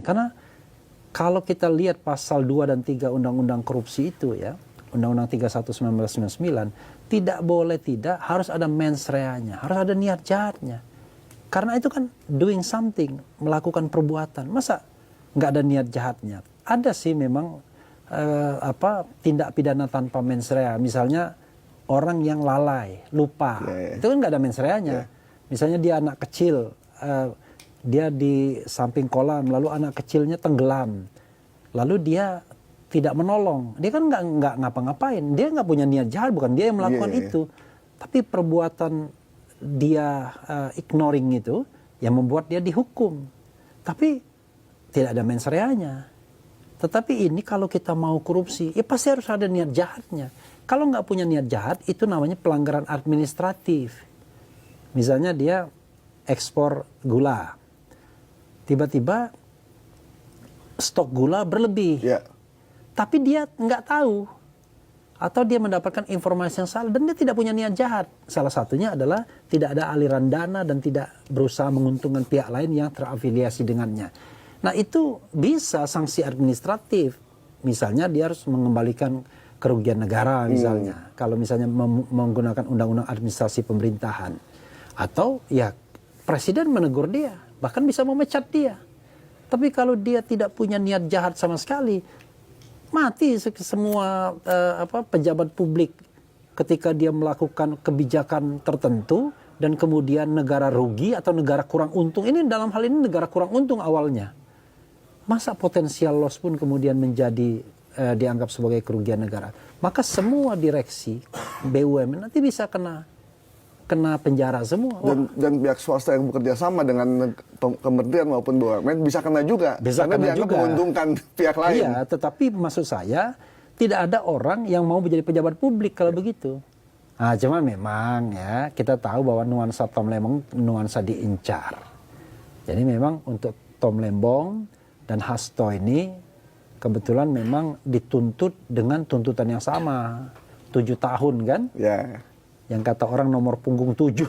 Karena kalau kita lihat pasal 2 dan 3 Undang-Undang Korupsi itu ya, Undang-Undang 31 1999, tidak boleh tidak, harus ada mens rea-nya, harus ada niat jahatnya. Karena itu kan doing something, melakukan perbuatan. Masa nggak ada niat jahatnya? Ada sih memang tindak pidana tanpa mens rea. Misalnya orang yang lalai, lupa, itu kan nggak ada mens rea-nya. Misalnya dia anak kecil, dia di samping kolam, lalu anak kecilnya tenggelam, lalu dia tidak menolong, dia kan nggak ngapa-ngapain, dia nggak punya niat jahat, bukan dia yang melakukan itu, tapi perbuatan dia ignoring itu yang membuat dia dihukum, tapi tidak ada mens rea-nya. Tetapi ini kalau kita mau korupsi, ya pasti harus ada niat jahatnya. Kalau nggak punya niat jahat, itu namanya pelanggaran administratif. Misalnya dia ekspor gula, tiba-tiba stok gula berlebih, tapi dia nggak tahu, atau dia mendapatkan informasi yang salah dan dia tidak punya niat jahat. Salah satunya adalah tidak ada aliran dana dan tidak berusaha menguntungkan pihak lain yang terafiliasi dengannya. Nah itu bisa sanksi administratif. Misalnya dia harus mengembalikan kerugian negara misalnya. Kalau misalnya menggunakan undang-undang administrasi pemerintahan. Atau ya presiden menegur dia, bahkan bisa memecat dia. Tapi kalau dia tidak punya niat jahat sama sekali, mati semua pejabat publik ketika dia melakukan kebijakan tertentu dan kemudian negara rugi atau negara kurang untung. Ini dalam hal ini negara kurang untung awalnya. Masa potensial loss pun kemudian menjadi dianggap sebagai kerugian negara. Maka semua direksi BUMN nanti bisa kena penjara semua. Dan pihak swasta yang bekerja sama dengan kementerian maupun BUMN bisa kena juga. Bisa karena kena dianggap juga. menguntungkan pihak lain. Iya, tetapi maksud saya tidak ada orang yang mau menjadi pejabat publik kalau begitu. Nah, cuma memang ya kita tahu bahwa nuansa Tom Lembong nuansa diincar. Jadi memang untuk Tom Lembong dan Hasto ini kebetulan memang dituntut dengan tuntutan yang sama, 7 tahun kan? Ya. Yang kata orang nomor punggung 7.